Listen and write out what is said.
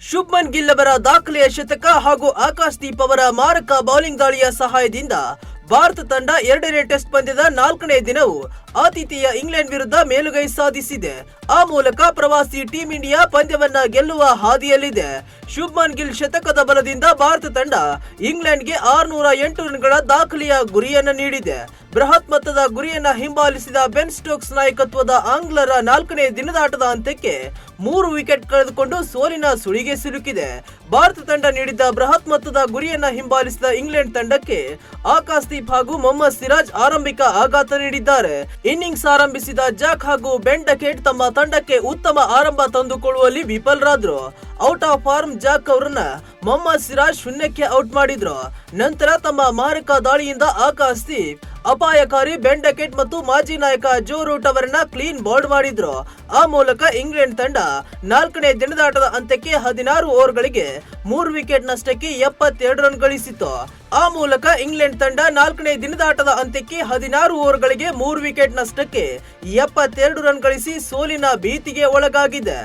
ಶುಭ್ಮನ್ ಗಿಲ್ ಅವರ ದಾಖಲೆಯ ಶತಕ ಹಾಗೂ ಆಕಾಶ್ದೀಪ್ ಅವರ ಮಾರಕ ಬೌಲಿಂಗ್ ದಾಳಿಯ ಸಹಾಯದಿಂದ ಭಾರತ ತಂಡ ಎರಡನೇ ಟೆಸ್ಟ್ ಪಂದ್ಯದ 4ನೇ ದಿನವೂ ಆತಿಥೇಯ ಇಂಗ್ಲೆಂಡ್ ವಿರುದ್ಧ ಮೇಲುಗೈ ಸಾಧಿಸಿದೆ. ಆ ಮೂಲಕ ಪ್ರವಾಸಿ ಟೀಂ ಇಂಡಿಯಾ ಪಂದ್ಯವನ್ನ ಗೆಲ್ಲುವ ಹಾದಿಯಲ್ಲಿದೆ. ಶುಭ್ಮನ್ ಗಿಲ್ ಶತಕದ ಬಲದಿಂದ ಭಾರತ ತಂಡ ಇಂಗ್ಲೆಂಡ್ಗೆ 608 ರನ್ಗಳ ದಾಖಲೆಯ ಗುರಿಯನ್ನ ನೀಡಿದೆ. ಬೃಹತ್ ಮೊತ್ತದ ಗುರಿಯನ್ನ ಹಿಂಬಾಲಿಸಿದ ಬೆನ್ ಸ್ಟೋಕ್ಸ್ ನಾಯಕತ್ವದ ಆಂಗ್ಲರ 4ನೇ ದಿನದಾಟದ ಅಂತ್ಯಕ್ಕೆ 3 ವಿಕೆಟ್ ಕಳೆದುಕೊಂಡು ಸೋಲಿನ ಸುಳಿಗೆ ಸಿಲುಕಿದೆ. ಭಾರತ ತಂಡ ನೀಡಿದ್ದ ಬೃಹತ್ ಮೊತ್ತದ ಗುರಿಯನ್ನ ಹಿಂಬಾಲಿಸಿದ ಇಂಗ್ಲೆಂಡ್ ತಂಡಕ್ಕೆ ಆಕಾಶ್ದೀಪ್ ಹಾಗೂ ಮೊಹಮ್ಮದ್ ಸಿರಾಜ್ ಆರಂಭಿಕ ಆಘಾತ ನೀಡಿದ್ದಾರೆ. ಇನ್ನಿಂಗ್ಸ್ ಆರಂಭಿಸಿದ ಜಾಕ್ ಹಾಗೂ ಬೆನ್ ಡಕೆಟ್ ತಮ್ಮ ತಂಡಕ್ಕೆ ಉತ್ತಮ ಆರಂಭ ತಂದುಕೊಳ್ಳುವಲ್ಲಿ ವಿಫಲರಾದ್ರು. ಔಟ್ ಆಫ್ ಫಾರ್ಮ್ ಜಾಕ್ ಅವರನ್ನ ಮೊಹಮ್ಮದ್ ಸಿರಾಜ್ ಶೂನ್ಯಕ್ಕೆ ಔಟ್ ಮಾಡಿದ್ರು. ನಂತರ ತಮ್ಮ ಮಾರಕ ದಾಳಿಯಿಂದ ಆಕಾಶ್ದೀಪ್ ಅಪಾಯಕಾರಿ ಬೆನ್ ಡಕೆಟ್ ಮತ್ತು ಮಾಜಿ ನಾಯಕ ಜೋ ರೂಟ್ ಅವರನ್ನ ಕ್ಲೀನ್ ಬೌಲ್ಡ್ ಮಾಡಿದ್ರು. ಆ ಮೂಲಕ ಇಂಗ್ಲೆಂಡ್ ತಂಡ 4ನೇ ದಿನದಾಟದ ಅಂತ್ಯಕ್ಕೆ 16 ಓವರ್ಗಳಿಗೆ 3 ವಿಕೆಟ್ ನಷ್ಟಕ್ಕೆ 72 ರನ್ ಗಳಿಸಿತು. ಆ ಮೂಲಕ ಇಂಗ್ಲೆಂಡ್ ತಂಡ 4ನೇ ದಿನದಾಟದ ಅಂತ್ಯಕ್ಕೆ 16 ಓವರ್ಗಳಿಗೆ 3 ವಿಕೆಟ್ ನಷ್ಟಕ್ಕೆ 72 ರನ್ ಗಳಿಸಿ ಸೋಲಿನ ಭೀತಿಗೆ ಒಳಗಾಗಿದೆ.